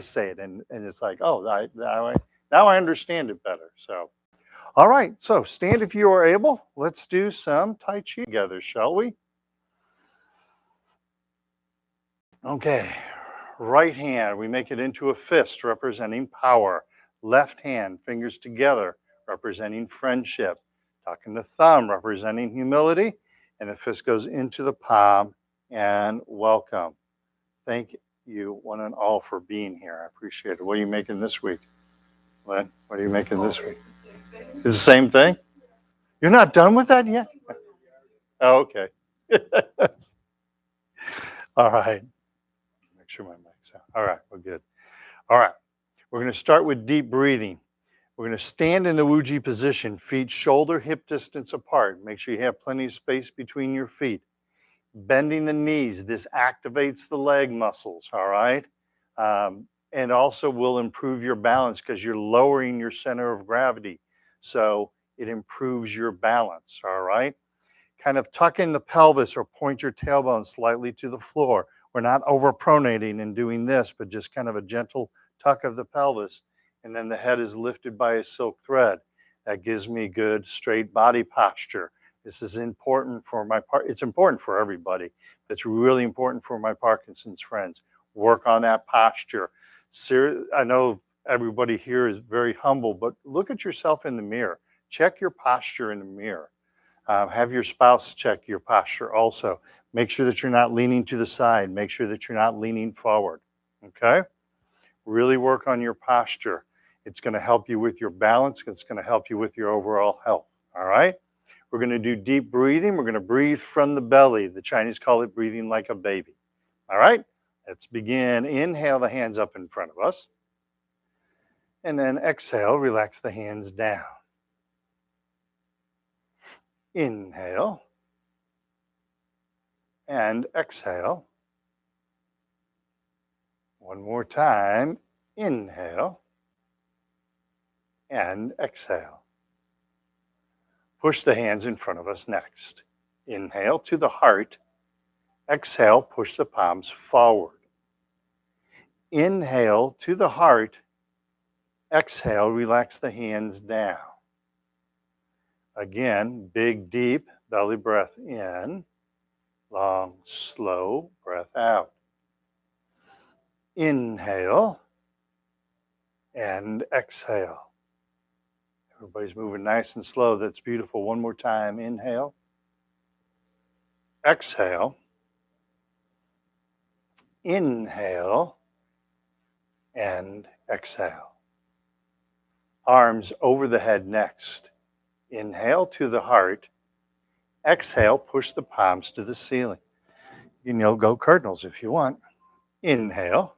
say it, and it's like, oh, now I understand it better. So, all right, so stand if you are able. Let's do some Tai Chi together, shall we? Okay, right hand, we make it into a fist representing power. Left hand, fingers together, representing friendship. Tucking the thumb, representing humility. And the fist goes into the palm and welcome. Thank you, one and all, for being here. I appreciate it. What are you making this week, Lynn? What are you making this week? It's the same thing? You're not done with that yet? Oh, okay. All right. Make sure my mic's out. All right, we're good. All right. We're going to start with deep breathing. We're going to stand in the Wuji position, feet shoulder hip distance apart. Make sure you have plenty of space between your feet. Bending the knees, this activates the leg muscles, all right? And also will improve your balance because you're lowering your center of gravity. So it improves your balance, all right? Kind of tuck in the pelvis or point your tailbone slightly to the floor. We're not overpronating and doing this, but just kind of a gentle tuck of the pelvis. And then the head is lifted by a silk thread. That gives me good straight body posture. This is important for my part. It's important for everybody. It's really important for my Parkinson's friends. Work on that posture. I know everybody here is very humble, but look at yourself in the mirror. Check your posture in the mirror. Have your spouse check your posture also. Make sure that you're not leaning to the side. Make sure that you're not leaning forward. Okay? Really work on your posture. It's going to help you with your balance. It's going to help you with your overall health. All right? We're going to do deep breathing. We're going to breathe from the belly. The Chinese call it breathing like a baby. All right? Let's begin. Inhale the hands up in front of us. And then exhale, relax the hands down. Inhale. And exhale. One more time. Inhale. And exhale. Push the hands in front of us next. Inhale to the heart. Exhale, push the palms forward. Inhale to the heart. Exhale, relax the hands down. Again, big, deep belly breath in. Long, slow breath out. Inhale and exhale. Everybody's moving nice and slow. That's beautiful. One more time. Inhale. Exhale. Inhale and exhale. Arms over the head next. Inhale to the heart. Exhale, push the palms to the ceiling. You can go Cardinals if you want. Inhale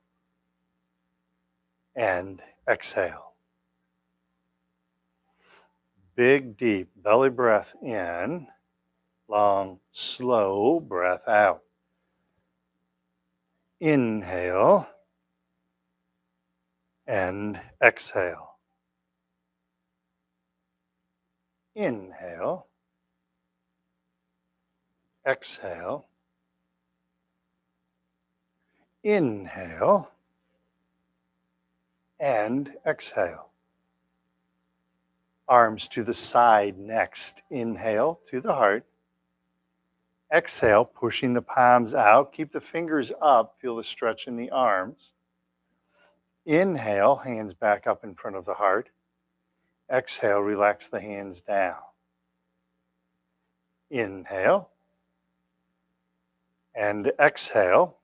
and exhale. Big, deep belly breath in. Long, slow breath out. Inhale and exhale. Inhale. Exhale. Inhale and exhale. Arms to the side next. Inhale to the heart. Exhale, pushing the palms out. Keep the fingers up. Feel the stretch in the arms. Inhale, hands back up in front of the heart. Exhale, relax the hands down. Inhale and exhale.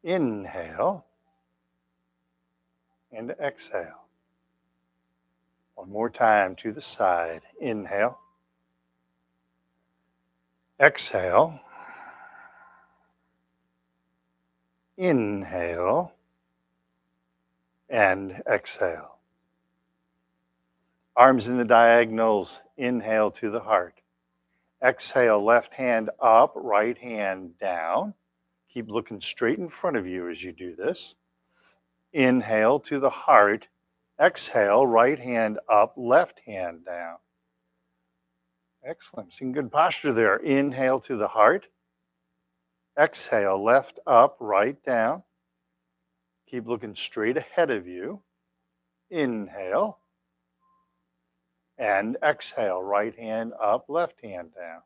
Inhale and exhale. One more time to the side. Inhale. Exhale. Inhale and exhale. Arms in the diagonals. Inhale to the heart. Exhale, left hand up, right hand down. Keep looking straight in front of you as you do this. Inhale to the heart. Exhale, right hand up, left hand down. Excellent. Seeing good posture there. Inhale to the heart. Exhale, left up, right down. Keep looking straight ahead of you. Inhale. And exhale, right hand up, left hand down.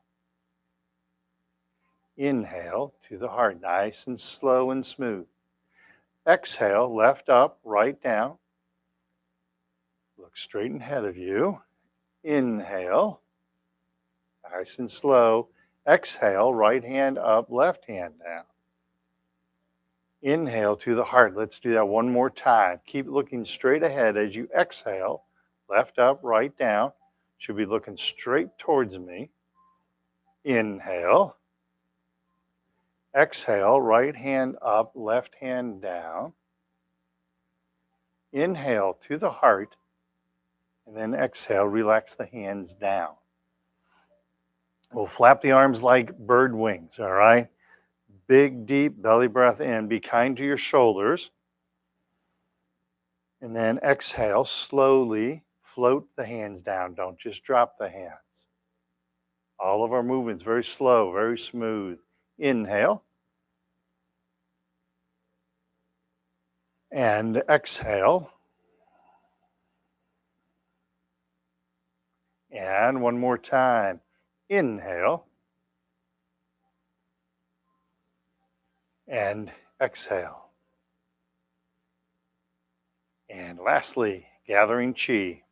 Inhale to the heart, nice and slow and smooth. Exhale, left up, right down. Look straight ahead of you. Inhale, nice and slow. Exhale, right hand up, left hand down. Inhale to the heart. Let's do that one more time. Keep looking straight ahead as you exhale. Left up, right down. Should be looking straight towards me. Inhale. Exhale, right hand up, left hand down. Inhale to the heart. And then exhale, relax the hands down. We'll flap the arms like bird wings, all right? Big, deep belly breath in. Be kind to your shoulders. And then exhale, slowly float the hands down. Don't just drop the hands. All of our movements very slow, very smooth. Inhale. And exhale. And one more time. Inhale. And exhale. And lastly, gathering chi.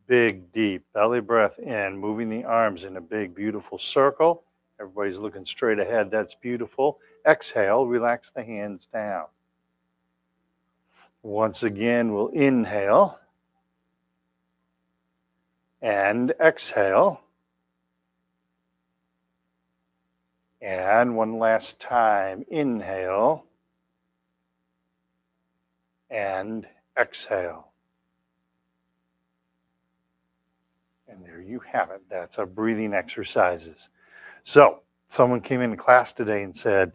Big, deep belly breath in, moving the arms in a big, beautiful circle. Everybody's looking straight ahead. That's beautiful. Exhale, relax the hands down. Once again, we'll inhale and exhale. And one last time, inhale and exhale. And there you have it. That's our breathing exercises. So someone came into class today and said,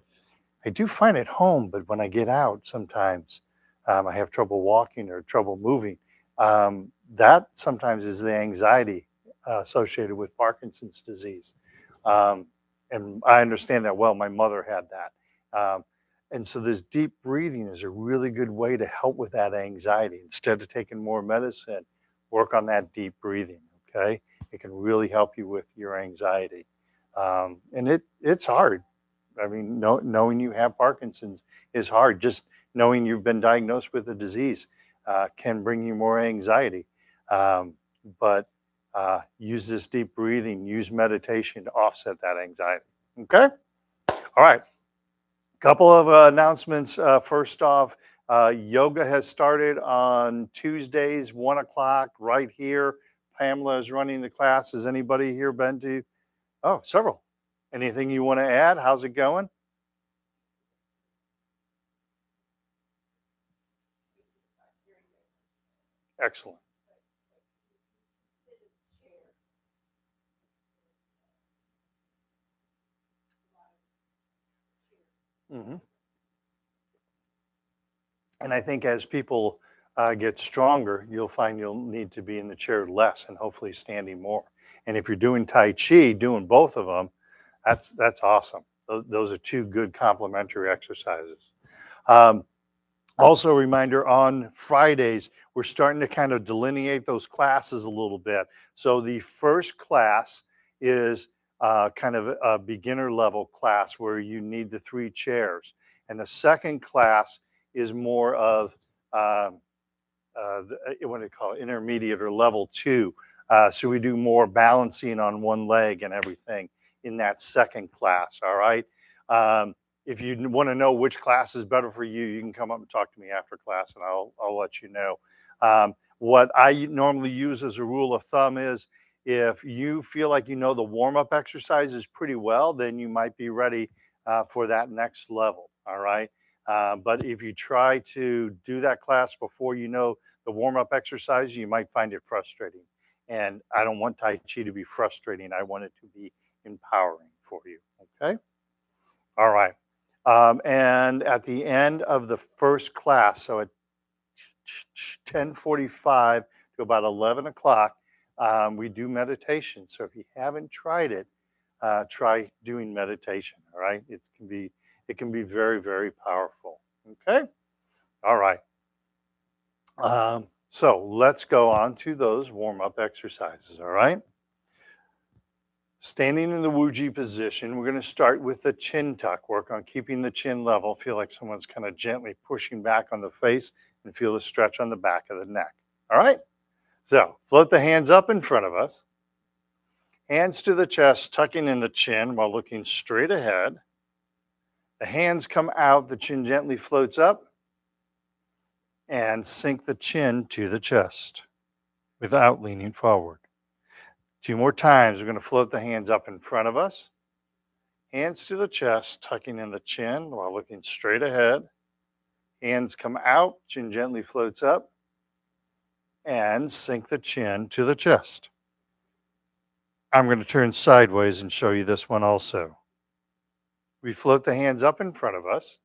I do fine at home, but when I get out, sometimes I have trouble walking or trouble moving. That sometimes is the anxiety associated with Parkinson's disease. And I understand that well. My mother had that. And so this deep breathing is a really good way to help with that anxiety. Instead of taking more medicine, work on that deep breathing, okay? It can really help you with your anxiety. And it's hard. I mean, knowing you have Parkinson's is hard. Just knowing you've been diagnosed with the disease can bring you more anxiety. But use this deep breathing, use meditation to offset that anxiety. Okay? All right. Couple of announcements. First off, yoga has started on Tuesdays, 1 o'clock, right here. Pamela is running the class. Has anybody here been to? Oh, several. Anything you want to add? How's it going? Excellent. Hmm. And I think as people get stronger, you'll find you'll need to be in the chair less and hopefully standing more. And if you're doing Tai Chi, doing both of them, that's awesome. Those are two good complementary exercises. Um, Also, a reminder on Fridays, we're starting to kind of delineate those classes a little bit. So the first class is kind of a beginner level class where you need the 3 chairs. And the second class is more of what do you call it, intermediate or level 2. So we do more balancing on one leg and everything in that second class. All right. If you want to know which class is better for you, you can come up and talk to me after class, and I'll let you know. What I normally use as a rule of thumb is if you feel like you know the warm up exercises pretty well, then you might be ready for that next level. All right. But if you try to do that class before you know the warm up exercise, you might find it frustrating. And I don't want Tai Chi to be frustrating. I want it to be empowering for you. Okay. All right. And at the end of the first class, so at 10:45 to about 11 o'clock, we do meditation. So if you haven't tried it, try doing meditation. All right, it can be very, very powerful. Okay, all right. So let's go on to those warm-up exercises. All right. Standing in the Wuji position, we're going to start with the chin tuck. Work on keeping the chin level. Feel like someone's kind of gently pushing back on the face and feel the stretch on the back of the neck. All right? So float the hands up in front of us. Hands to the chest, tucking in the chin while looking straight ahead. The hands come out, the chin gently floats up, and sink the chin to the chest without leaning forward. 2 more times. We're going to float the hands up in front of us. Hands to the chest, tucking in the chin while looking straight ahead. Hands come out, chin gently floats up, and sink the chin to the chest. I'm going to turn sideways and show you this one also. We float the hands up in front of us.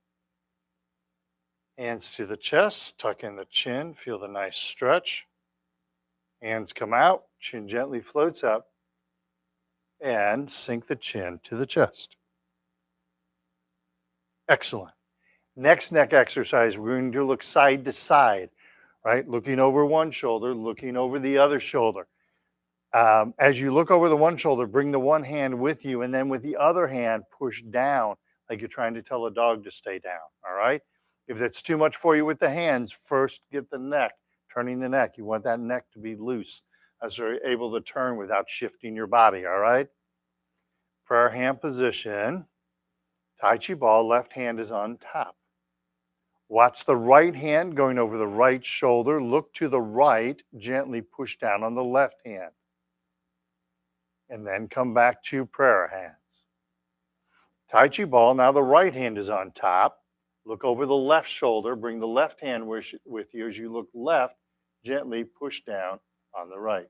Hands to the chest, tuck in the chin, feel the nice stretch. Hands come out, chin gently floats up, and sink the chin to the chest. Excellent. Next neck exercise, we're going to look side to side, right? Looking over one shoulder, looking over the other shoulder. As you look over the one shoulder, bring the one hand with you, and then with the other hand, push down like you're trying to tell a dog to stay down, all right? If that's too much for you with the hands, first get the neck, turning the neck. You want that neck to be loose as you're able to turn without shifting your body, all right? Prayer hand position. Tai Chi ball, left hand is on top. Watch the right hand going over the right shoulder. Look to the right, gently push down on the left hand. And then come back to prayer hands. Tai Chi ball, now the right hand is on top. Look over the left shoulder. Bring the left hand with you. As you look left, gently push down on the right.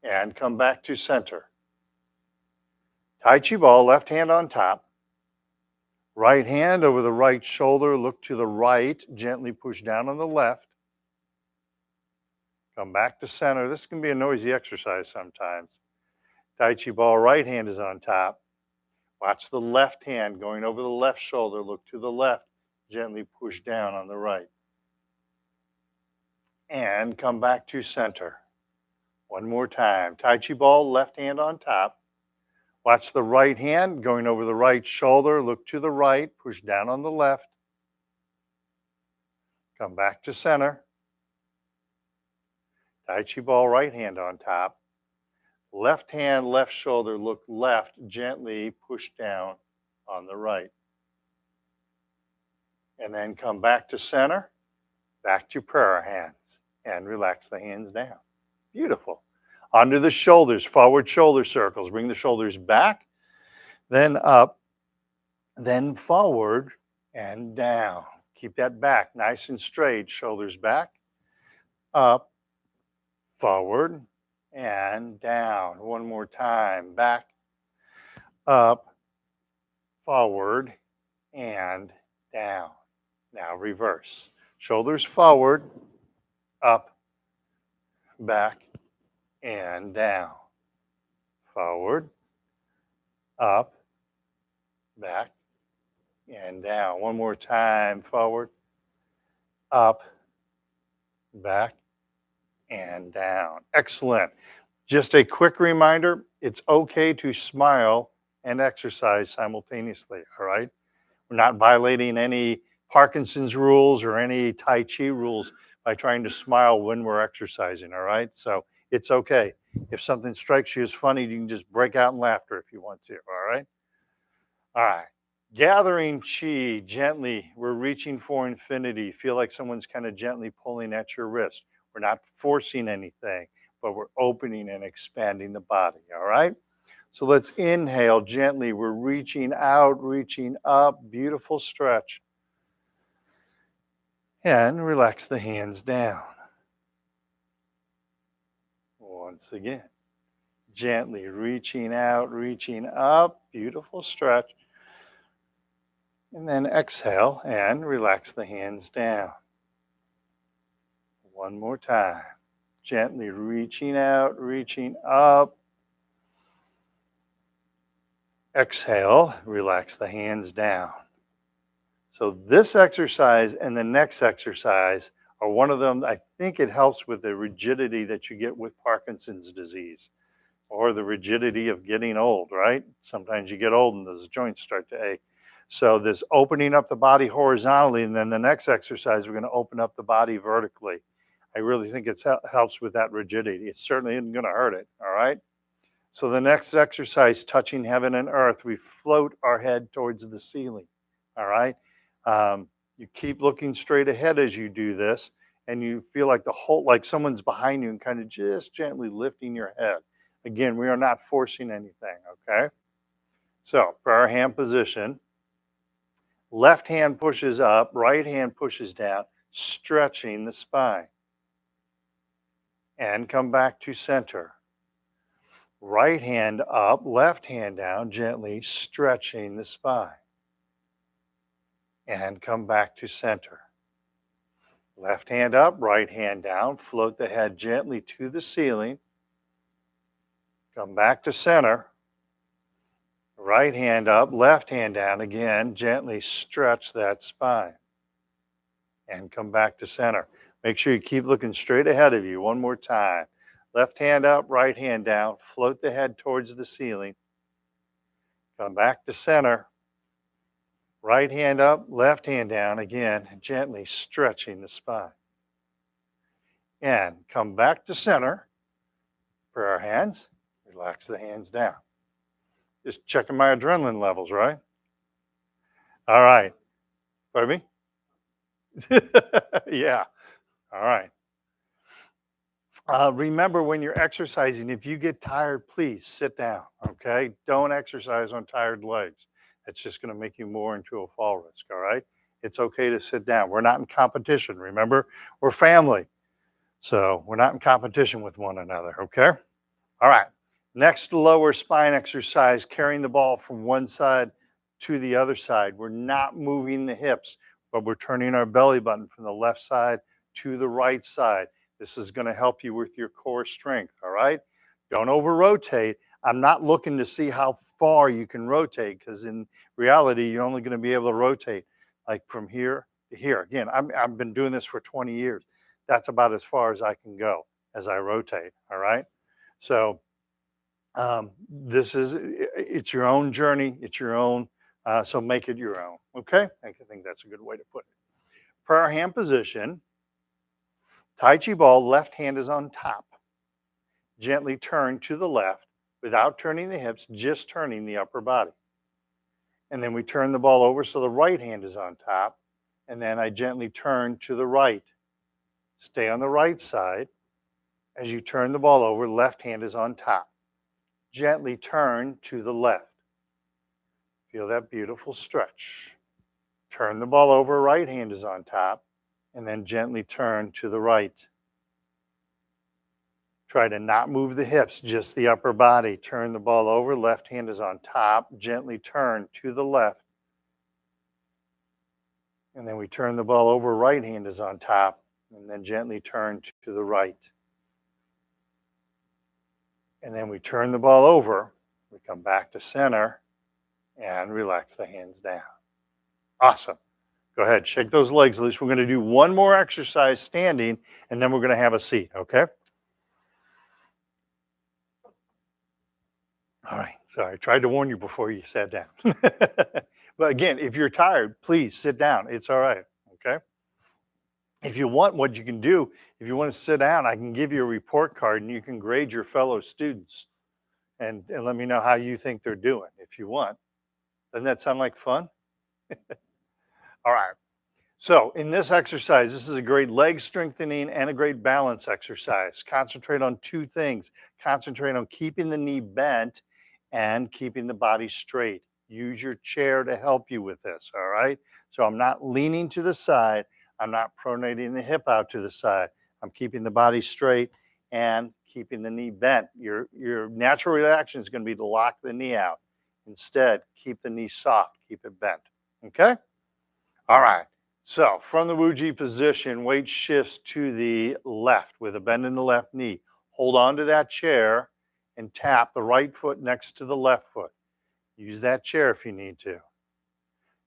And come back to center. Tai Chi ball, left hand on top. Right hand over the right shoulder. Look to the right, gently push down on the left. Come back to center. This can be a noisy exercise sometimes. Tai Chi ball, right hand is on top. Watch the left hand going over the left shoulder. Look to the left. Gently push down on the right. And come back to center. One more time. Tai Chi ball, left hand on top. Watch the right hand going over the right shoulder. Look to the right. Push down on the left. Come back to center. Tai Chi ball, right hand on top. Left hand, left shoulder, look left, gently push down on the right. And then come back to center, back to prayer hands, and relax the hands down. Beautiful. Onto the shoulders, forward shoulder circles. Bring the shoulders back, then up, then forward, and down. Keep that back nice and straight. Shoulders back, up, forward, and down. One more time. Back, up, forward, and down. Now reverse. Shoulders forward, up, back, and down. Forward, up, back, and down. One more time. Forward, up, back, and down. Excellent. Just a quick reminder, it's okay to smile and exercise simultaneously, all right? We're not violating any Parkinson's rules or any Tai Chi rules by trying to smile when we're exercising, all right? So it's okay. If something strikes you as funny, you can just break out in laughter if you want to, all right? All right. Gathering chi gently. We're reaching for infinity. Feel like someone's kind of gently pulling at your wrist. We're not forcing anything, but we're opening and expanding the body, all right? So let's inhale gently. We're reaching out, reaching up. Beautiful stretch. And relax the hands down. Once again, gently reaching out, reaching up. Beautiful stretch. And then exhale and relax the hands down. One more time. Gently reaching out, reaching up. Exhale, relax the hands down. So this exercise and the next exercise are one of them. I think it helps with the rigidity that you get with Parkinson's disease or the rigidity of getting old, right? Sometimes you get old and those joints start to ache. So this opening up the body horizontally, and then the next exercise, we're going to open up the body vertically. I really think it helps with that rigidity. It certainly isn't going to hurt it, all right? So the next exercise, touching heaven and earth, we float our head towards the ceiling, all right? You keep looking straight ahead as you do this, and you feel like like someone's behind you and kind of just gently lifting your head. Again, we are not forcing anything, okay? So prayer hand position. Left hand pushes up, right hand pushes down, stretching the spine. And come back to center. Right hand up, left hand down, gently stretching the spine. And come back to center. Left hand up, right hand down, float the head gently to the ceiling. Come back to center. Right hand up, left hand down, again, gently stretch that spine. And come back to center. Make sure you keep looking straight ahead of you. One more time. Left hand up, right hand down, float the head towards the ceiling. Come back to center. Right hand up, left hand down, again, gently stretching the spine. And come back to center. Prayer hands, relax the hands down. Just checking my adrenaline levels, right? All right. Pardon me? Yeah. All right. Remember when you're exercising, if you get tired, please sit down, okay? Don't exercise on tired legs. It's just going to make you more into a fall risk, all right? It's okay to sit down. We're not in competition, remember? We're family. So we're not in competition with one another, okay? All right. Next lower spine exercise, carrying the ball from one side to the other side. We're not moving the hips, but we're turning our belly button from the left side to the right side. This is going to help you with your core strength, all right? Don't over rotate. I'm not looking to see how far you can rotate because in reality, you're only going to be able to rotate like from here to here. Again, I've been doing this for 20 years. That's about as far as I can go as I rotate, all right? So it's your own journey. It's your own, so make it your own, okay? I think that's a good way to put it. Prayer hand position. Tai Chi ball, left hand is on top. Gently turn to the left without turning the hips, just turning the upper body. And then we turn the ball over so the right hand is on top. And then I gently turn to the right. Stay on the right side. As you turn the ball over, left hand is on top. Gently turn to the left. Feel that beautiful stretch. Turn the ball over, right hand is on top. And then gently turn to the right. Try to not move the hips, just the upper body. Turn the ball over, left hand is on top. Gently turn to the left. And then we turn the ball over, right hand is on top. And then gently turn to the right. And then we turn the ball over. We come back to center and relax the hands down. Awesome. Go ahead, shake those legs loose. We're going to do one more exercise standing, and then we're going to have a seat, okay? All right. Sorry, I tried to warn you before you sat down. But again, if you're tired, please sit down. It's all right, okay? If you want, what you can do, if you want to sit down, I can give you a report card, and you can grade your fellow students and let me know how you think they're doing if you want. Doesn't that sound like fun? All right. So in this exercise, this is a great leg strengthening and a great balance exercise. Concentrate on two things. Concentrate on keeping the knee bent and keeping the body straight. Use your chair to help you with this, all right? So I'm not leaning to the side. I'm not pronating the hip out to the side. I'm keeping the body straight and keeping the knee bent. Your natural reaction is going to be to lock the knee out. Instead, keep the knee soft, keep it bent, okay? All right. So from the Wuji position, weight shifts to the left with a bend in the left knee. Hold on to that chair and tap the right foot next to the left foot. Use that chair if you need to.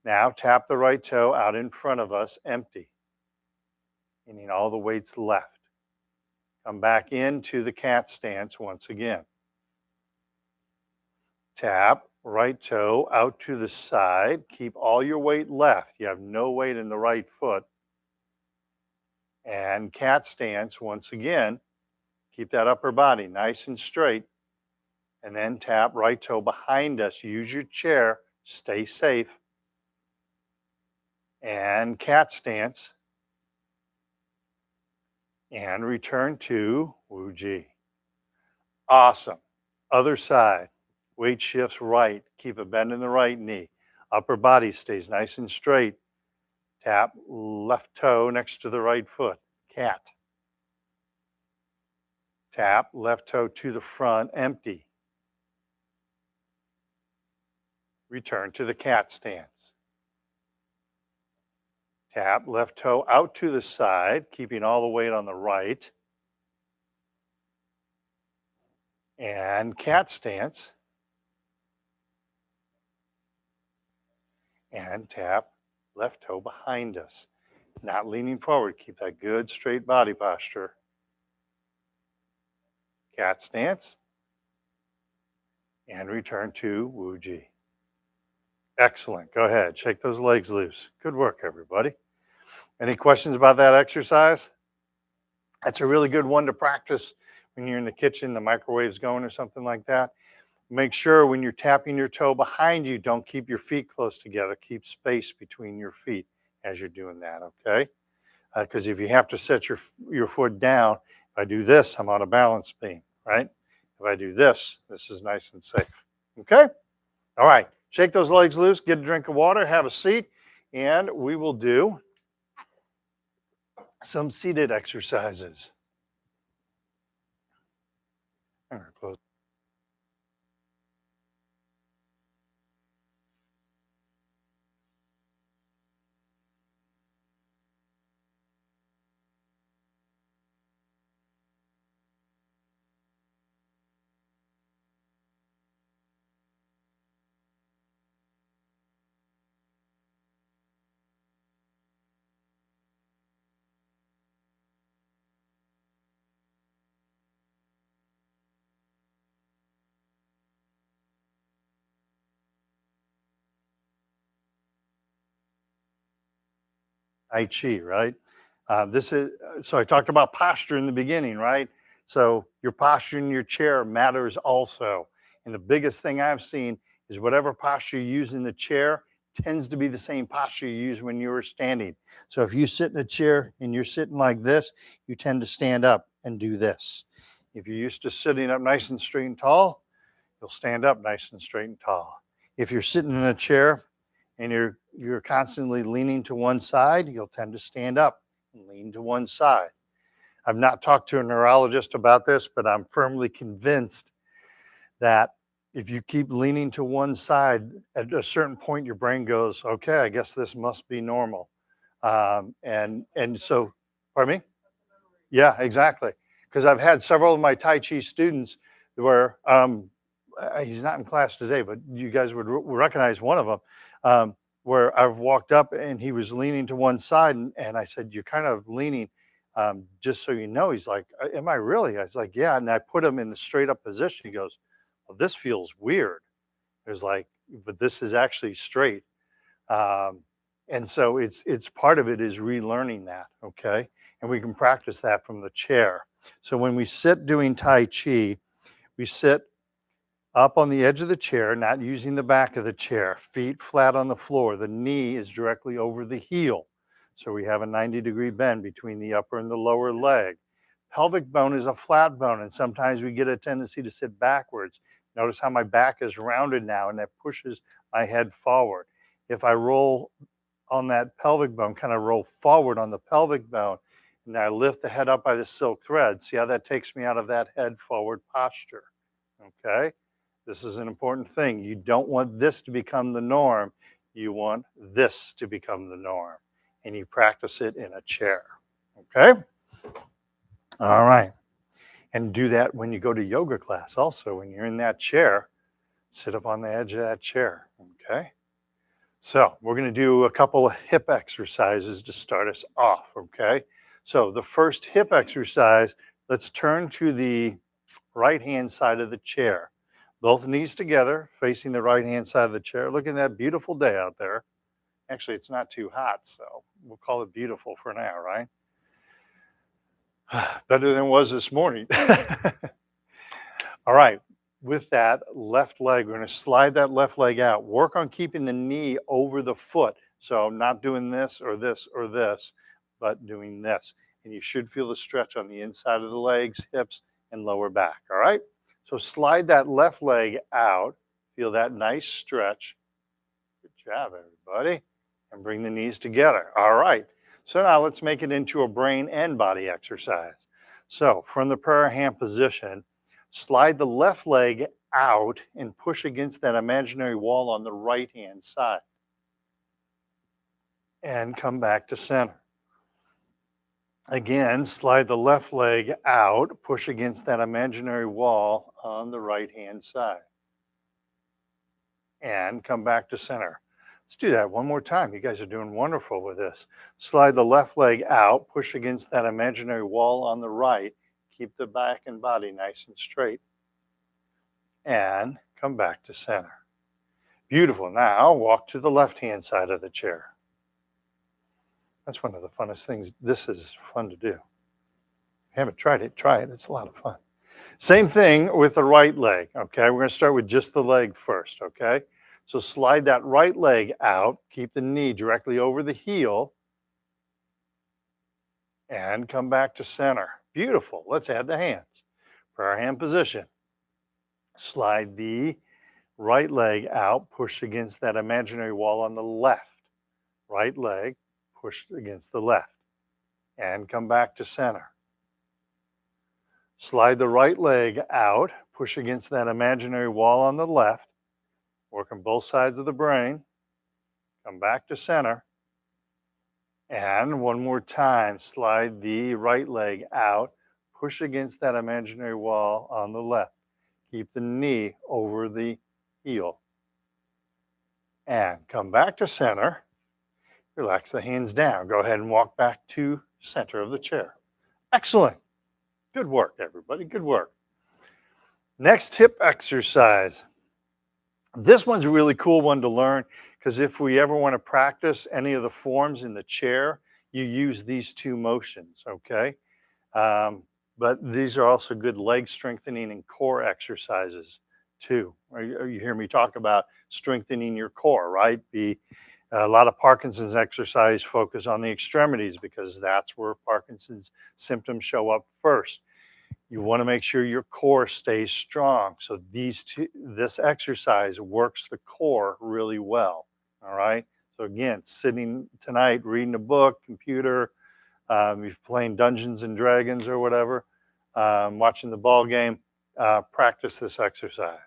Now tap the right toe out in front of us, empty, meaning all the weight's left. Come back into the cat stance once again. Tap right toe out to the side. Keep all your weight left. You have no weight in the right foot. And cat stance once again. Keep that upper body nice and straight. And then tap right toe behind us. Use your chair. Stay safe. And cat stance. And return to Wu-Ji. Awesome. Other side. Weight shifts right. Keep a bend in the right knee. Upper body stays nice and straight. Tap left toe next to the right foot. Cat. Tap left toe to the front. Empty. Return to the cat stance. Tap left toe out to the side, keeping all the weight on the right. And cat stance. And tap left toe behind us. Not leaning forward. Keep that good straight body posture. Cat stance. And return to Wu-Ji. Excellent. Go ahead. Shake those legs loose. Good work, everybody. Any questions about that exercise? That's a really good one to practice when you're in the kitchen, the microwave's going or something like that. Make sure when you're tapping your toe behind you, don't keep your feet close together. Keep space between your feet as you're doing that, okay? Because if you have to set your foot down, if I do this, I'm on a balance beam, right? If I do this, this is nice and safe, okay? All right, shake those legs loose, get a drink of water, have a seat, and we will do some seated exercises. I'm going to close. Tai Chi, right? So I talked about posture in the beginning, right? So your posture in your chair matters also. And the biggest thing I've seen is whatever posture you use in the chair tends to be the same posture you use when you were standing. So if you sit in a chair and you're sitting like this, you tend to stand up and do this. If you're used to sitting up nice and straight and tall, you'll stand up nice and straight and tall. If you're sitting in a chair and you're constantly leaning to one side, you'll tend to stand up and lean to one side. I've not talked to a neurologist about this, but I'm firmly convinced that if you keep leaning to one side, at a certain point, your brain goes, okay, I guess this must be normal. And so, pardon me? Yeah, exactly. Because I've had several of my Tai Chi students where he's not in class today, but you guys would recognize one of them, where I've walked up and he was leaning to one side, and I said, "You're kind of leaning, just so you know." He's like, "Am I really?" I was like, "Yeah," and I put him in the straight up position. He goes, "Well, this feels weird." It was like, "But this is actually straight." Um, and so it's part of it is relearning that, okay? And we can practice that from the chair. So when we sit doing Tai Chi, we sit up on the edge of the chair, not using the back of the chair, feet flat on the floor. The knee is directly over the heel. So we have a 90-degree bend between the upper and the lower leg. Pelvic bone is a flat bone, and sometimes we get a tendency to sit backwards. Notice how my back is rounded now, and that pushes my head forward. If I roll on that pelvic bone, kind of roll forward on the pelvic bone, and I lift the head up by the silk thread, see how that takes me out of that head forward posture, okay? This is an important thing. You don't want this to become the norm. You want this to become the norm. And you practice it in a chair. Okay? All right. And do that when you go to yoga class also. When you're in that chair, Sit up on the edge of that chair, okay? So we're going to do a couple of hip exercises to start us off, okay? So the first hip exercise, let's turn to the right-hand side of the chair. Both knees together, facing the right-hand side of the chair. Look at that beautiful day out there. Actually, it's not too hot, so we'll call it beautiful for now, right? Better than it was this morning. All right, with that left leg, we're going to slide that left leg out. Work on keeping the knee over the foot. So not doing this or this or this, but doing this. And you should feel the stretch on the inside of the legs, hips, and lower back. All right? So slide that left leg out. Feel that nice stretch. Good job, everybody. And bring the knees together. All right. So now let's make it into a brain and body exercise. So from the prayer hand position, slide the left leg out and push against that imaginary wall on the right-hand side. And come back to center. Again, slide the left leg out, push against that imaginary wall on the right-hand side. And come back to center. Let's do that one more time. You guys are doing wonderful with this. Slide the left leg out, push against that imaginary wall on the right. Keep the back and body nice and straight. And come back to center. Beautiful. Now walk to the left-hand side of the chair. That's one of the funnest things. This is fun to do. If you haven't tried it, try it. It's a lot of fun. Same thing with the right leg, okay? We're going to start with just the leg first, okay? So slide that right leg out, keep the knee directly over the heel, and come back to center. Beautiful. Let's add the hands. Prayer hand position. Slide the right leg out, push against that imaginary wall on the left. Right leg, push against the left, and come back to center. Slide the right leg out, push against that imaginary wall on the left, work on both sides of the brain, come back to center, and one more time, slide the right leg out, push against that imaginary wall on the left. Keep the knee over the heel. And come back to center. Relax the hands down. Go ahead and walk back to center of the chair. Excellent. Good work, everybody. Good work. Next hip exercise. This one's a really cool one to learn because if we ever want to practice any of the forms in the chair, you use these two motions, okay? But these are also good leg strengthening and core exercises too. You hear me talk about strengthening your core, right? A lot of Parkinson's exercise focus on the extremities because that's where Parkinson's symptoms show up first. You want to make sure your core stays strong. So this exercise works the core really well. All right. So again, sitting tonight, reading a book, computer, if you're playing Dungeons and Dragons or whatever, watching the ball game, practice this exercise.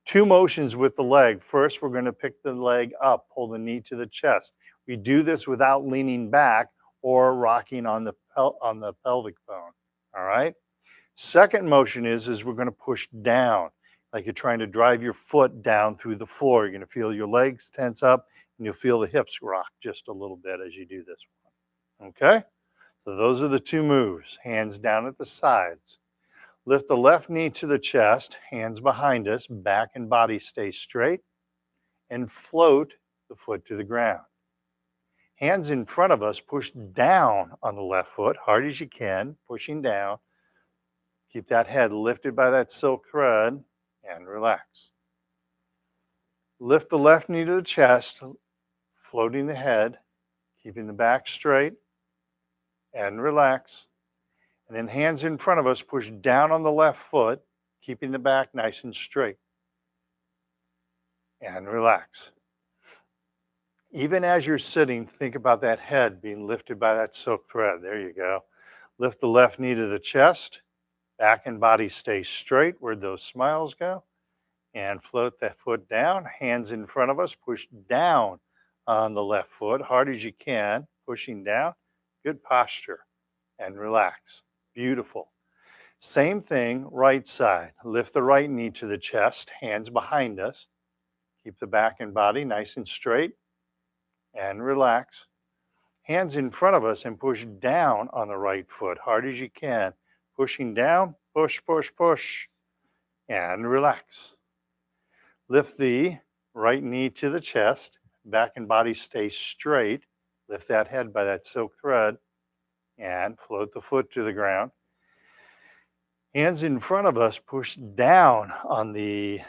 Two motions with the leg. First, we're going to pick the leg up, pull the knee to the chest. We do this without leaning back or rocking on the pelvic bone. All right. Second motion is we're going to push down, like you're trying to drive your foot down through the floor. You're going to feel your legs tense up, and you'll feel the hips rock just a little bit as you do this one. Okay. So those are the two moves. Hands down at the sides. Lift the left knee to the chest, hands behind us, back and body stay straight, and float the foot to the ground. Hands in front of us, push down on the left foot, hard as you can, pushing down. Keep that head lifted by that silk thread and relax. Lift the left knee to the chest, floating the head, keeping the back straight, and relax. And then hands in front of us, push down on the left foot, keeping the back nice and straight. And relax. Even as you're sitting, think about that head being lifted by that silk thread. There you go. Lift the left knee to the chest. Back and body stay straight. Where'd those smiles go? And float that foot down. Hands in front of us. Push down on the left foot, hard as you can. Pushing down. Good posture. And relax. Beautiful. Same thing, right side. Lift the right knee to the chest, hands behind us. Keep the back and body nice and straight and relax. Hands in front of us and push down on the right foot, hard as you can. Pushing down, push, push, push, and relax. Lift the right knee to the chest, back and body stay straight. Lift that head by that silk thread and float the foot to the ground. Hands in front of us, push down on the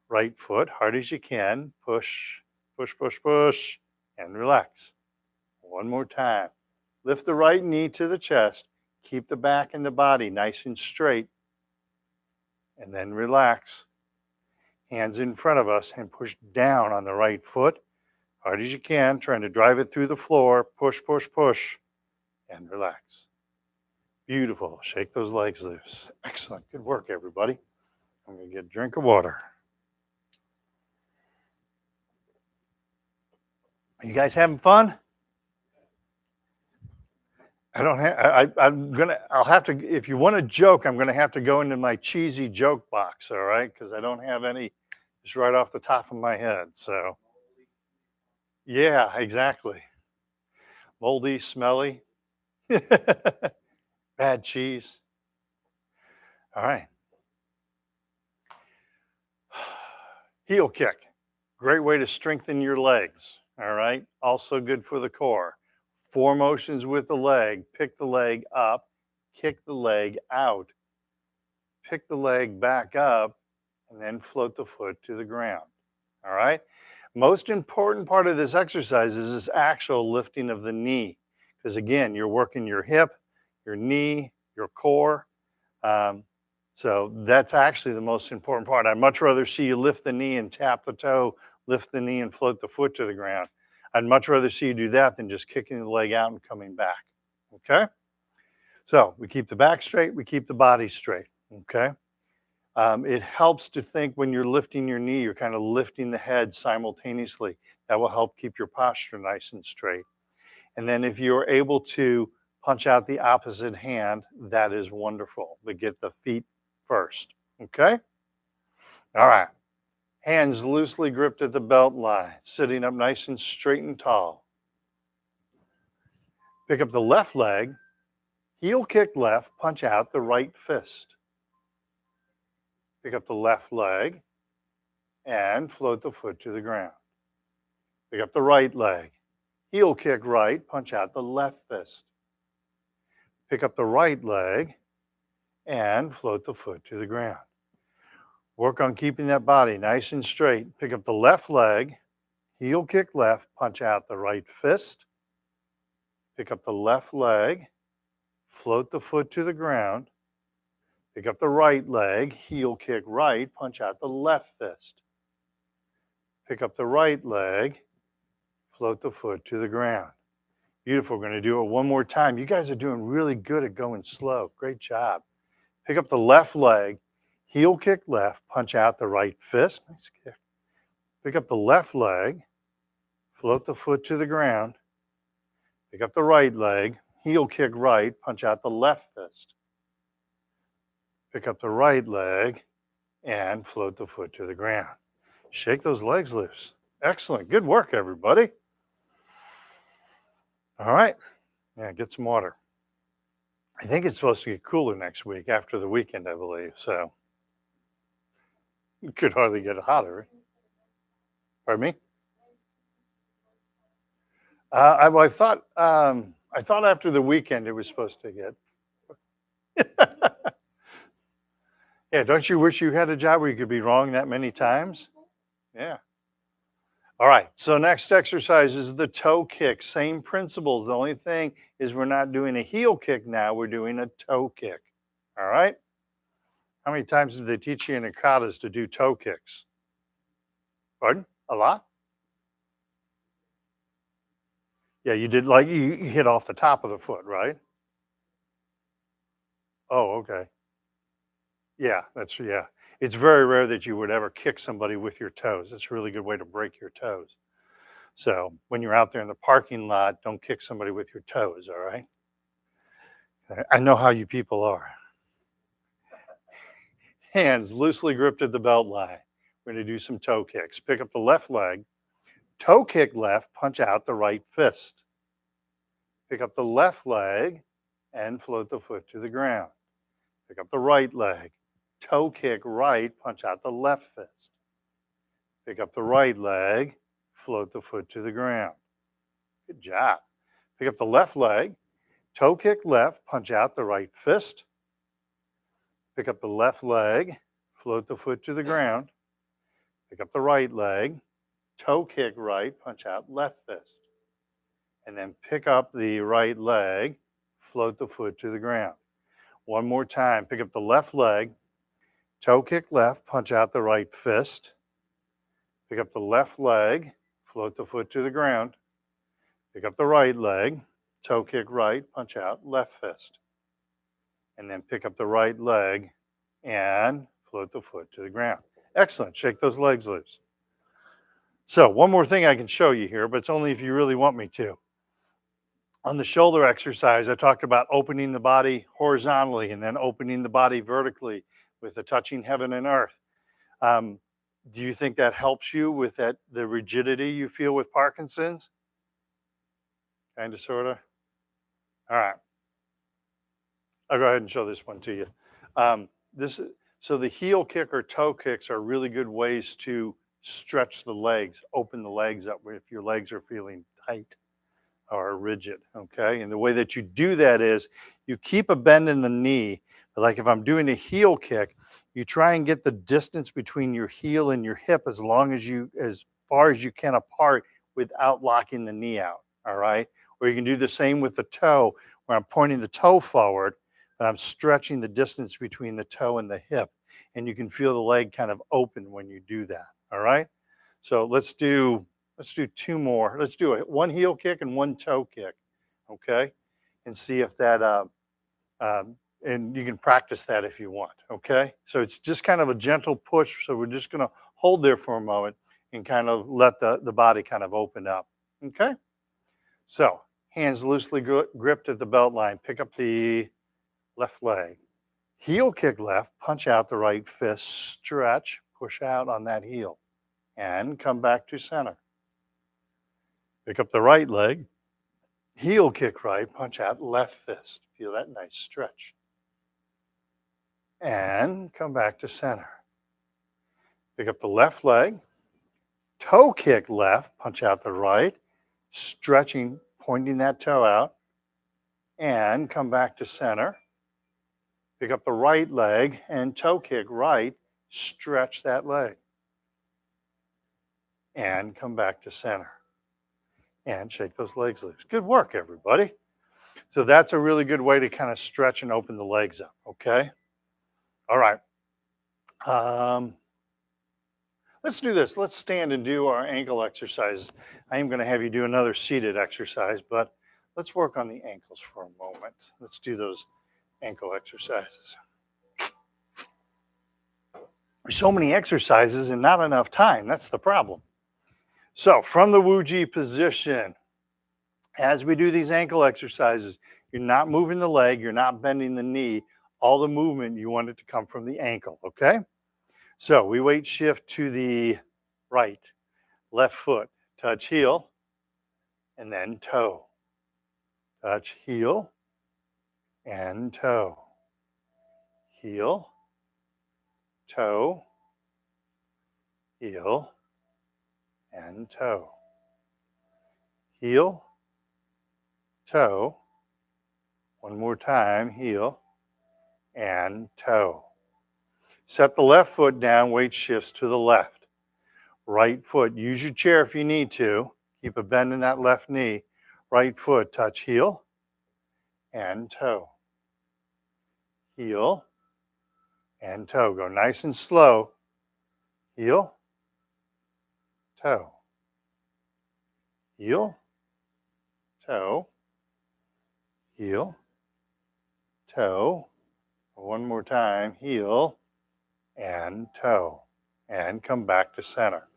right foot, hard as you can. Push, push, push, push, and relax. One more time. Lift the right knee to the chest. Keep the back and the body nice and straight. And then relax. Hands in front of us and push down on the right foot, hard as you can, trying to drive it through the floor. Push, push, push, and relax. Beautiful. Shake those legs loose. Excellent. Good work, everybody. I'm going to get a drink of water. You guys having fun? I'll have to, if you want a joke, I'm going to have to go into my cheesy joke box, all right? Because I don't have any just right off the top of my head. So, yeah, exactly. Moldy, smelly, bad cheese. All right. Heel kick. Great way to strengthen your legs. All right. Also good for the core. 4 motions with the leg. Pick the leg up, kick the leg out, pick the leg back up, and then float the foot to the ground. All right. Most important part of this exercise is this actual lifting of the knee. Because again, you're working your hip, your knee, your core. So that's actually the most important part. I'd much rather see you lift the knee and tap the toe, lift the knee and float the foot to the ground. I'd much rather see you do that than just kicking the leg out and coming back. Okay? So we keep the back straight, we keep the body straight. Okay? It helps to think when you're lifting your knee, you're kind of lifting the head simultaneously. That will help keep your posture nice and straight. And then if you're able to punch out the opposite hand, that is wonderful. But get the feet first. Okay? All right. Hands loosely gripped at the belt line, sitting up nice and straight and tall. Pick up the left leg, heel kick left, punch out the right fist. Pick up the left leg and float the foot to the ground. Pick up the right leg, heel kick right, punch out the left fist. Pick up the right leg and float the foot to the ground. Work on keeping that body nice and straight. Pick up the left leg, heel kick left, punch out the right fist. Pick up the left leg, float the foot to the ground. Pick up the right leg, heel kick right, punch out the left fist. Pick up the right leg, float the foot to the ground. Beautiful. We're going to do it one more time. You guys are doing really good at going slow. Great job. Pick up the left leg, heel kick left, punch out the right fist. Nice kick. Pick up the left leg, float the foot to the ground. Pick up the right leg, heel kick right, punch out the left fist. Pick up the right leg and float the foot to the ground. Shake those legs loose. Excellent. Good work, everybody. All right. Yeah, get some water. I think it's supposed to get cooler next week after the weekend, I believe. So it could hardly get hotter. Pardon me? I thought after the weekend it was supposed to get. Yeah, don't you wish you had a job where you could be wrong that many times? Yeah. All right, so next exercise is the toe kick. Same principles. The only thing is we're not doing a heel kick now. We're doing a toe kick. All right? How many times did they teach you in Ikatas to do toe kicks? Pardon? A lot? Yeah, you did, like you hit off the top of the foot, right? Oh, okay. Yeah, yeah. It's very rare that you would ever kick somebody with your toes. It's a really good way to break your toes. So when you're out there in the parking lot, don't kick somebody with your toes, all right? I know how you people are. Hands loosely gripped at the belt line. we're going to do some toe kicks. Pick up the left leg, toe kick left, punch out the right fist. Pick up the left leg and float the foot to the ground. Pick up the right leg, toe kick right, punch out the left fist. Pick up the right leg, float the foot to the ground. Good job. Pick up the left leg, toe kick left, punch out the right fist. Pick up the left leg, float the foot to the ground. Pick up the right leg, toe kick right, punch out left fist. And then pick up the right leg, float the foot to the ground. One more time. Pick up the left leg, toe kick left, punch out the right fist. Pick up the left leg, float the foot to the ground. Pick up the right leg, toe kick right, punch out left fist. And then pick up the right leg and float the foot to the ground. Excellent. Shake those legs loose. So one more thing I can show you here, but it's only if you really want me to. On the shoulder exercise, I talked about opening the body horizontally and then opening the body vertically with the touching heaven and earth. Do you think that helps you with the rigidity you feel with Parkinson's? Kind of, sort of? All right. I'll go ahead and show this one to you. So the heel kick or toe kicks are really good ways to stretch the legs, open the legs up if your legs are feeling tight or rigid, okay? And the way that you do that is you keep a bend in the knee. Like if I'm doing a heel kick, you try and get the distance between your heel and your hip as far as you can apart without locking the knee out, all right? Or you can do the same with the toe, where I'm pointing the toe forward, but I'm stretching the distance between the toe and the hip. And you can feel the leg kind of open when you do that, all right? So let's do two more. Let's do one heel kick and one toe kick, okay? And see if that, and you can practice that if you want, okay? So it's just kind of a gentle push. So we're just gonna hold there for a moment and kind of let the body kind of open up, okay? So hands loosely gripped at the belt line. Pick up the left leg. Heel kick left, punch out the right fist, stretch, push out on that heel, and come back to center. Pick up the right leg, heel kick right, punch out left fist. Feel that nice stretch. And come back to center. Pick up the left leg, toe kick left, punch out the right, stretching, pointing that toe out, and come back to center. Pick up the right leg and toe kick right, stretch that leg. And come back to center. And shake those legs loose. Good work, everybody. So that's a really good way to kind of stretch and open the legs up, okay? All right. Let's do this. Let's stand and do our ankle exercises. I am going to have you do another seated exercise, but let's work on the ankles for a moment. Let's do those ankle exercises. There's so many exercises and not enough time. That's the problem. So from the Wuji position, as we do these ankle exercises, you're not moving the leg, you're not bending the knee. All the movement, you want it to come from the ankle, okay? So we weight shift to the right, left foot, touch heel, and then toe. Touch heel and toe. Heel, toe, heel, and toe. Heel, toe. One more time, heel and toe. Set the left foot down, weight shifts to the left. Right foot, use your chair if you need to. Keep a bend in that left knee. Right foot, touch heel and toe. Heel and toe. Go nice and slow. Heel, toe. Heel, toe. Heel, toe. One more time, heel and toe. And come back to center.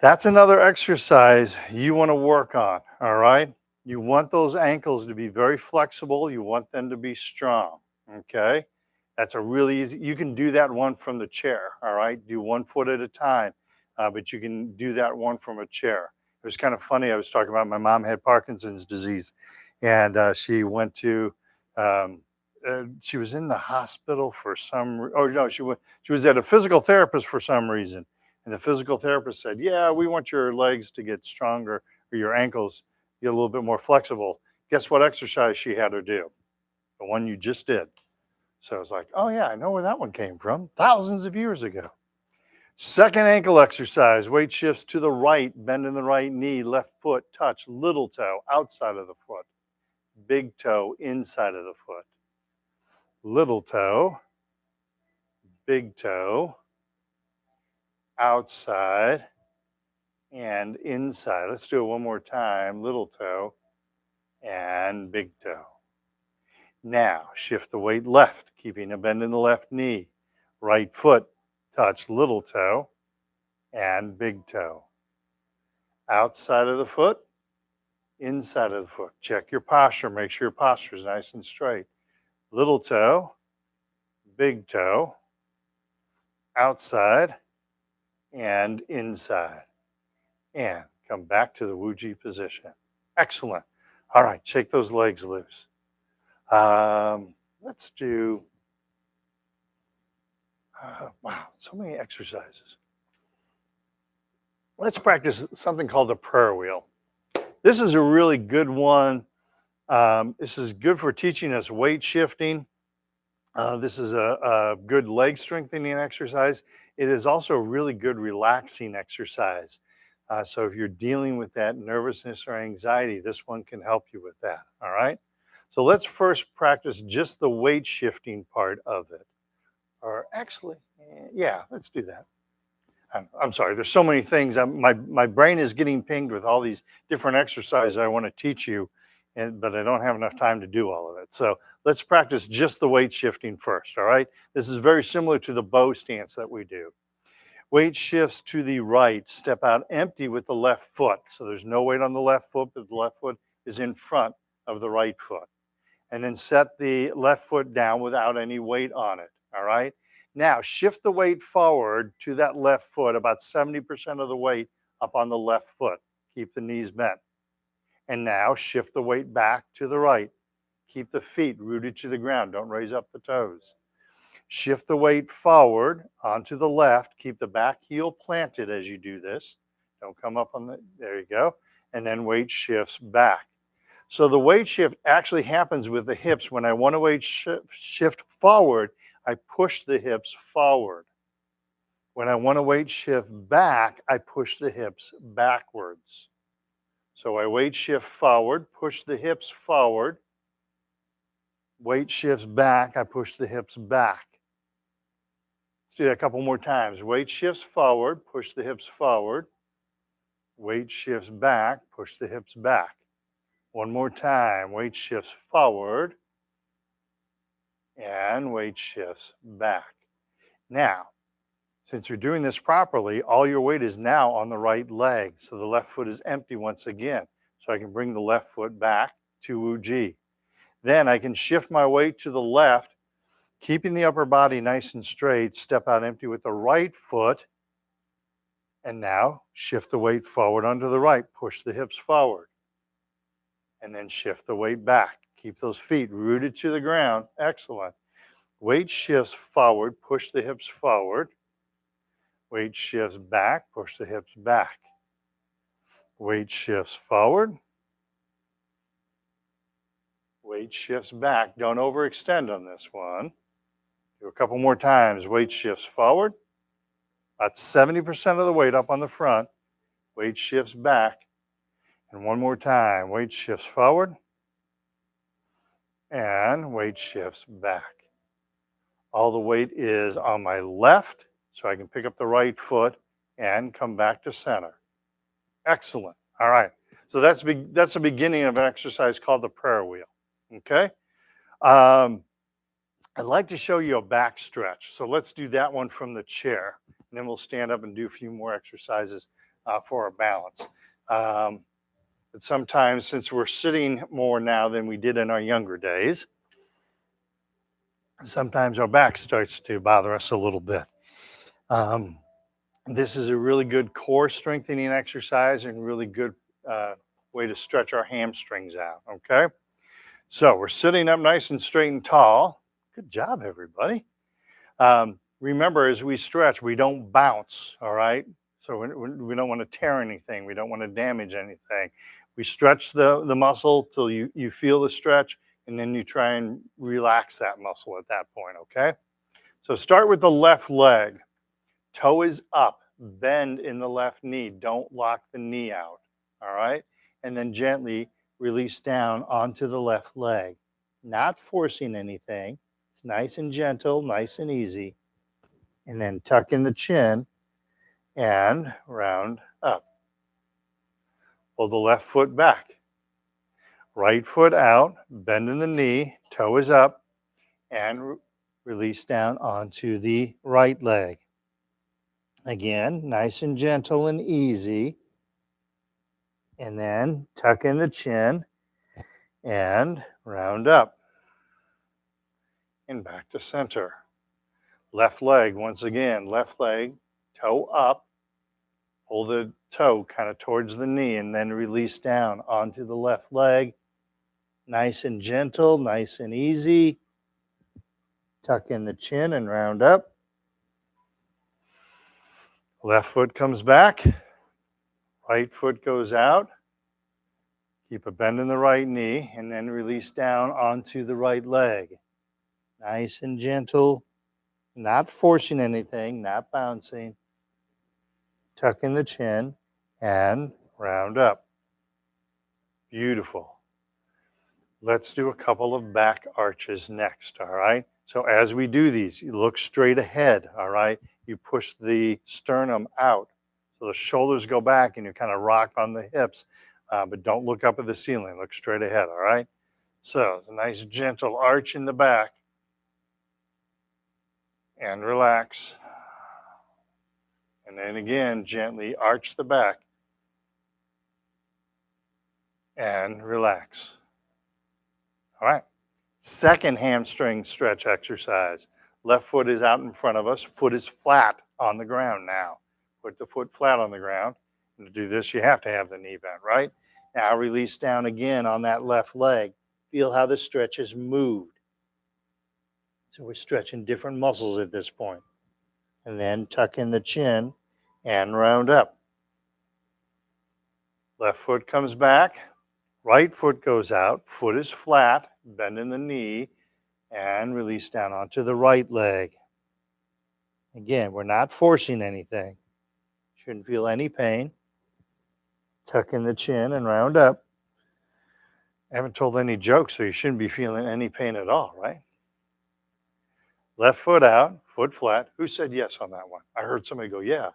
That's another exercise you want to work on, all right? You want those ankles to be very flexible. You want them to be strong, okay? That's a really easy, you can do that one from the chair, all right? Do 1 foot at a time, but you can do that one from a chair. It was kind of funny. I was talking about my mom had Parkinson's disease, and she went to, she was in the hospital for some, oh no, she was at a physical therapist for some reason. And the physical therapist said, yeah, we want your legs to get stronger or your ankles get a little bit more flexible. Guess what exercise she had her do? The one you just did. So I was like, oh yeah, I know where that one came from, thousands of years ago. Second ankle exercise, weight shifts to the right, bend in the right knee, left foot, touch, little toe, outside of the foot, big toe, inside of the foot, little toe, big toe, outside, and inside. Let's do it one more time, little toe and big toe. Now, shift the weight left, keeping a bend in the left knee. Right foot, touch little toe and big toe. Outside of the foot, inside of the foot. Check your posture. Make sure your posture is nice and straight. Little toe, big toe, outside and inside. And come back to the Wuji position. Excellent. All right, shake those legs loose. Let's do, wow, so many exercises. Let's practice something called the prayer wheel. This is a really good one. This is good for teaching us weight shifting. This is a good leg strengthening exercise. It is also a really good relaxing exercise. So if you're dealing with that nervousness or anxiety, this one can help you with that, all right? So let's first practice just the weight shifting part of it. Or actually, yeah, let's do that. I'm sorry, there's so many things. My brain is getting pinged with all these different exercises I want to teach you, but I don't have enough time to do all of it. So let's practice just the weight shifting first, all right? This is very similar to the bow stance that we do. Weight shifts to the right, step out empty with the left foot. So there's no weight on the left foot, but the left foot is in front of the right foot. And then set the left foot down without any weight on it, all right? Now shift the weight forward to that left foot, about 70% of the weight up on the left foot. Keep the knees bent. And now shift the weight back to the right. Keep the feet rooted to the ground. Don't raise up the toes. Shift the weight forward onto the left. Keep the back heel planted as you do this. Don't come up on the, there you go. And then weight shifts back. So the weight shift actually happens with the hips. When I want to weight shift forward, I push the hips forward. When I want to weight shift back, I push the hips backwards. So I weight shift forward, push the hips forward. Weight shifts back, I push the hips back. Let's do that a couple more times. Weight shifts forward, push the hips forward. Weight shifts back, push the hips back. One more time. Weight shifts forward and weight shifts back. Now, since you're doing this properly, all your weight is now on the right leg. So the left foot is empty once again. So I can bring the left foot back to Wuji. Then I can shift my weight to the left, keeping the upper body nice and straight, step out empty with the right foot. And now shift the weight forward onto the right, push the hips forward. And then shift the weight back. Keep those feet rooted to the ground. Excellent. Weight shifts forward, push the hips forward. Weight shifts back, push the hips back. Weight shifts forward. Weight shifts back. Don't overextend on this one. Do a couple more times. Weight shifts forward. About 70% of the weight up on the front. Weight shifts back. And one more time. Weight shifts forward. And weight shifts back. All the weight is on my left, so I can pick up the right foot and come back to center. Excellent. All right. So that's the beginning of an exercise called the prayer wheel. Okay. I'd like to show you a back stretch. So let's do that one from the chair. And then we'll stand up and do a few more exercises for our balance. But sometimes, since we're sitting more now than we did in our younger days, sometimes our back starts to bother us a little bit. Um, this is a really good core strengthening exercise and really good way to stretch our hamstrings out, okay? So we're sitting up nice and straight and tall. Good job, everybody. Remember, as we stretch, we don't bounce, all right? So we don't want to tear anything. We don't want to damage anything. We stretch the muscle till you feel the stretch, and then you try and relax that muscle at that point, okay? So start with the left leg. Toe is up, bend in the left knee. Don't lock the knee out, all right? And then gently release down onto the left leg. Not forcing anything. It's nice and gentle, nice and easy. And then tuck in the chin and round up. Pull the left foot back. Right foot out, bend in the knee, toe is up, and release down onto the right leg. Again, nice and gentle and easy. And then tuck in the chin and round up. And back to center. Left leg, once again, left leg, toe up. Pull the toe kind of towards the knee and then release down onto the left leg. Nice and gentle, nice and easy. Tuck in the chin and round up. Left foot comes back. Right foot goes out. Keep a bend in the right knee and then release down onto the right leg. Nice and gentle, not forcing anything, not bouncing. Tuck in the chin and round up. Beautiful. Let's do a couple of back arches next, all right? So as we do these, you look straight ahead, all right? You push the sternum out. So the shoulders go back and you kind of rock on the hips, but don't look up at the ceiling. Look straight ahead, all right? So it's a nice gentle arch in the back. And relax. And then again, gently arch the back. And relax. All right. Second hamstring stretch exercise. Left foot is out in front of us. Foot is flat on the ground now. Put the foot flat on the ground. And to do this, you have to have the knee bent, right? Now release down again on that left leg. Feel how the stretch has moved. So we're stretching different muscles at this point. And then tuck in the chin and round up. Left foot comes back. Right foot goes out. Foot is flat. Bend in the knee and release down onto the right leg. Again, we're not forcing anything. Shouldn't feel any pain. Tuck in the chin and round up. I haven't told any jokes, so you shouldn't be feeling any pain at all, right? Left foot out, foot flat. Who said yes on that one? I heard somebody go, yeah.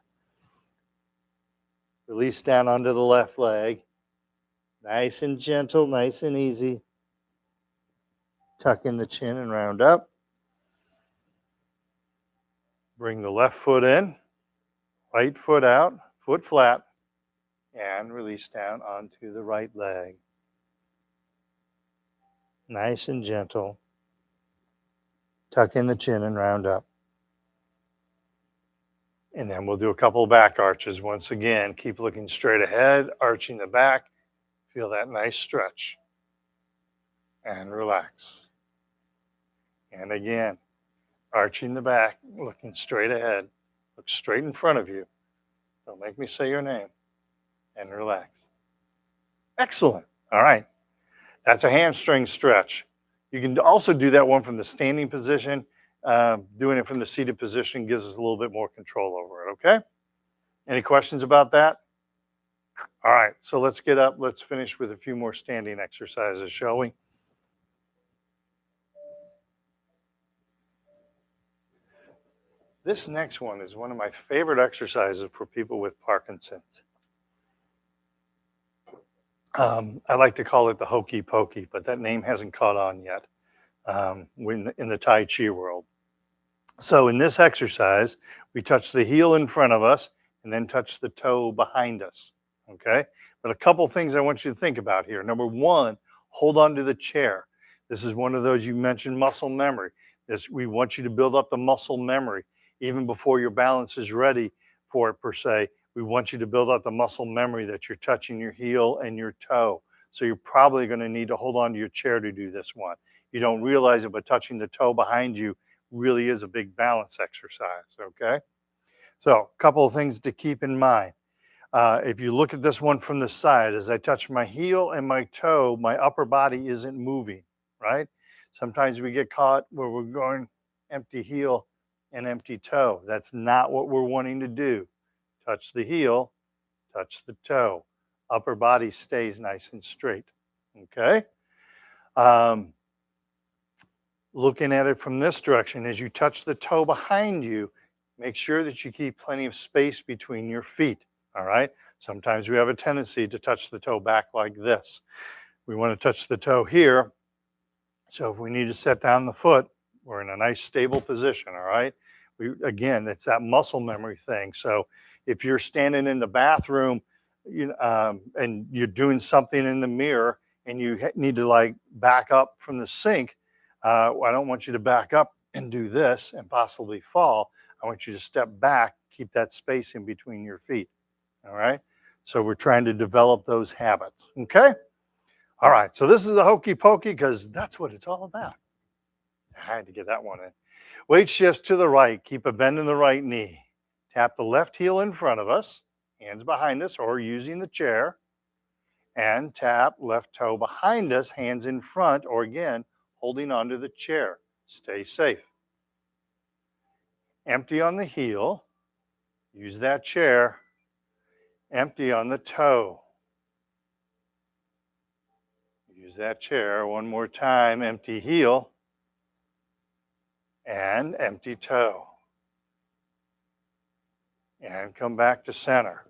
Release down onto the left leg. Nice and gentle, nice and easy. Tuck in the chin and round up. Bring the left foot in, right foot out, foot flat, and release down onto the right leg. Nice and gentle. Tuck in the chin and round up. And then we'll do a couple of back arches. Once again, keep looking straight ahead, arching the back. Feel that nice stretch. And relax. And again, arching the back, looking straight ahead. Look straight in front of you. Don't make me say your name. And relax. Excellent. All right. That's a hamstring stretch. You can also do that one from the standing position. Doing it from the seated position gives us a little bit more control over it, okay? Any questions about that? All right, so let's get up. Let's finish with a few more standing exercises, shall we? This next one is one of my favorite exercises for people with Parkinson's. I like to call it the Hokey Pokey, but that name hasn't caught on yet in the Tai Chi world. So in this exercise, we touch the heel in front of us and then touch the toe behind us, okay? But a couple things I want you to think about here. Number one, hold on to the chair. This is one of those you mentioned muscle memory. We want you to build up the muscle memory even before your balance is ready for it per se. We want you to build up the muscle memory that you're touching your heel and your toe. So you're probably going to need to hold on to your chair to do this one. You don't realize it, but touching the toe behind you really is a big balance exercise, okay? So a couple of things to keep in mind. If you look at this one from the side, as I touch my heel and my toe, my upper body isn't moving, right? Sometimes we get caught where we're going empty heel and empty toe. That's not what we're wanting to do. Touch the heel, touch the toe. Upper body stays nice and straight, okay? Looking at it from this direction, as you touch the toe behind you, make sure that you keep plenty of space between your feet, all right? Sometimes we have a tendency to touch the toe back like this. We want to touch the toe here. So if we need to set down the foot, we're in a nice stable position, all right? Again, it's that muscle memory thing. So if you're standing in the bathroom and you're doing something in the mirror and you need to like back up from the sink, I don't want you to back up and do this and possibly fall. I want you to step back, keep that space in between your feet, all right? So we're trying to develop those habits, okay? All right, so this is the Hokey Pokey because that's what it's all about. I had to get that one in. Weight shifts to the right. Keep a bend in the right knee. Tap the left heel in front of us, hands behind us or using the chair. And tap left toe behind us, hands in front, or again, holding onto the chair. Stay safe. Empty on the heel. Use that chair. Empty on the toe. Use that chair. One more time. Empty heel. And empty toe. And come back to center.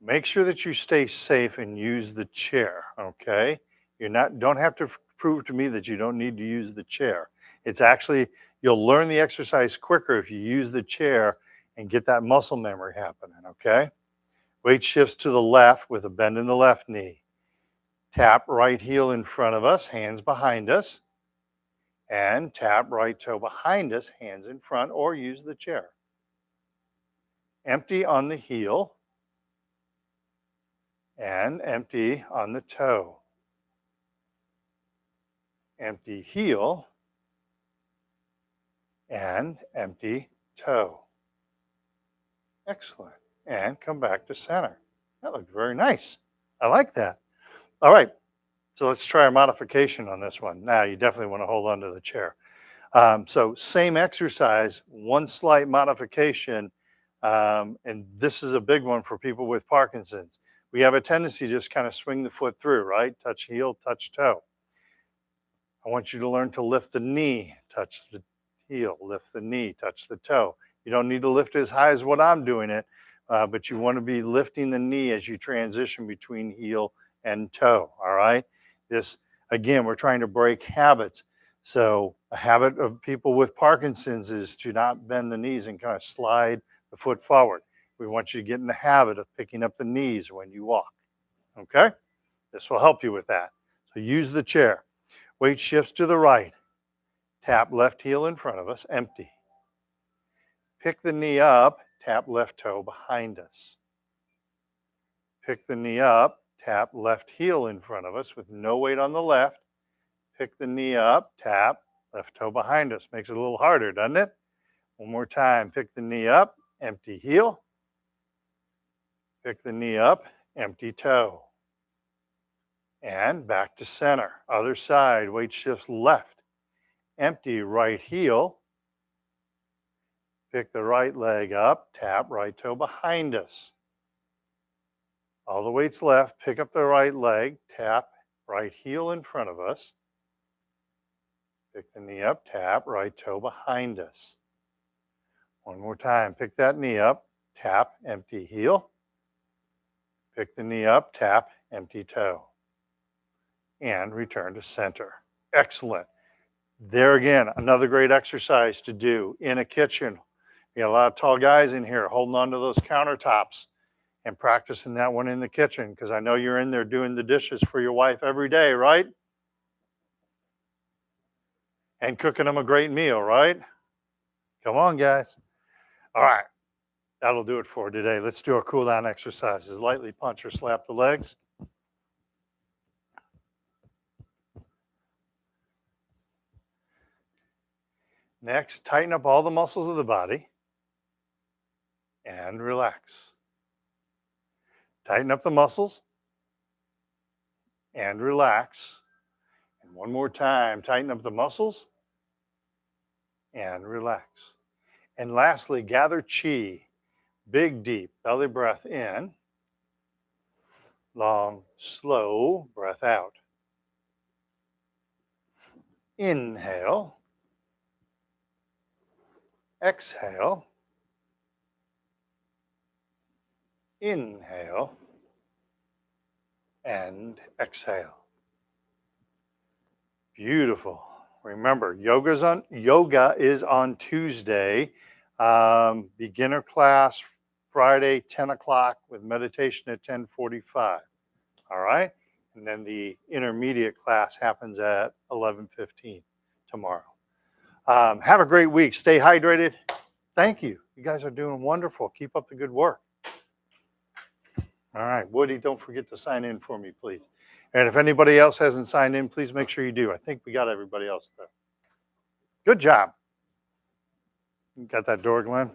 Make sure that you stay safe and use the chair, okay? Don't have to prove to me that you don't need to use the chair. It's actually, you'll learn the exercise quicker if you use the chair and get that muscle memory happening, okay? Weight shifts to the left with a bend in the left knee. Tap right heel in front of us, hands behind us. And tap right toe behind us, hands in front, or use the chair. Empty on the heel. And empty on the toe. Empty heel. And empty toe. Excellent. And come back to center. That looked very nice. I like that. All right. So let's try a modification on this one. Now, you definitely want to hold on to the chair. So same exercise, one slight modification. And this is a big one for people with Parkinson's. We have a tendency to just kind of swing the foot through, right? Touch heel, touch toe. I want you to learn to lift the knee, touch the heel, lift the knee, touch the toe. You don't need to lift as high as what I'm doing it, but you want to be lifting the knee as you transition between heel and toe, all right? This, again, we're trying to break habits. So a habit of people with Parkinson's is to not bend the knees and kind of slide the foot forward. We want you to get in the habit of picking up the knees when you walk, okay? This will help you with that. So use the chair. Weight shifts to the right. Tap left heel in front of us, empty. Pick the knee up, tap left toe behind us. Pick the knee up, tap left heel in front of us with no weight on the left. Pick the knee up, tap left toe behind us. Makes it a little harder, doesn't it? One more time. Pick the knee up, empty heel. Pick the knee up, empty toe. And back to center. Other side, weight shifts left. Empty right heel. Pick the right leg up, tap right toe behind us. All the weight's left, pick up the right leg, tap right heel in front of us. Pick the knee up, tap right toe behind us. One more time, pick that knee up, tap empty heel. Pick the knee up, tap empty toe. And return to center. Excellent. There again, another great exercise to do in a kitchen. We got a lot of tall guys in here holding on to those countertops and practicing that one in the kitchen because I know you're in there doing the dishes for your wife every day, right? and cooking them a great meal, right? Come on, guys. All right. That'll do it for today. Let's do our cool down exercises. Lightly punch or slap the legs. Next, tighten up all the muscles of the body and relax. Tighten up the muscles and relax. And one more time, tighten up the muscles and relax. And lastly, gather chi. Big, deep belly breath in. Long, slow breath out. Inhale. Exhale. Inhale. And exhale. Beautiful. Remember, yoga is on Tuesday. Beginner class Friday, 10 o'clock with meditation at 10:45. All right. And then the intermediate class happens at 11:15 tomorrow. Have a great week. Stay hydrated. Thank you. You guys are doing wonderful. Keep up the good work. All right. Woody, don't forget to sign in for me, please. And if anybody else hasn't signed in, please make sure you do. I think we got everybody else there. Good job. You got that door, Glenn?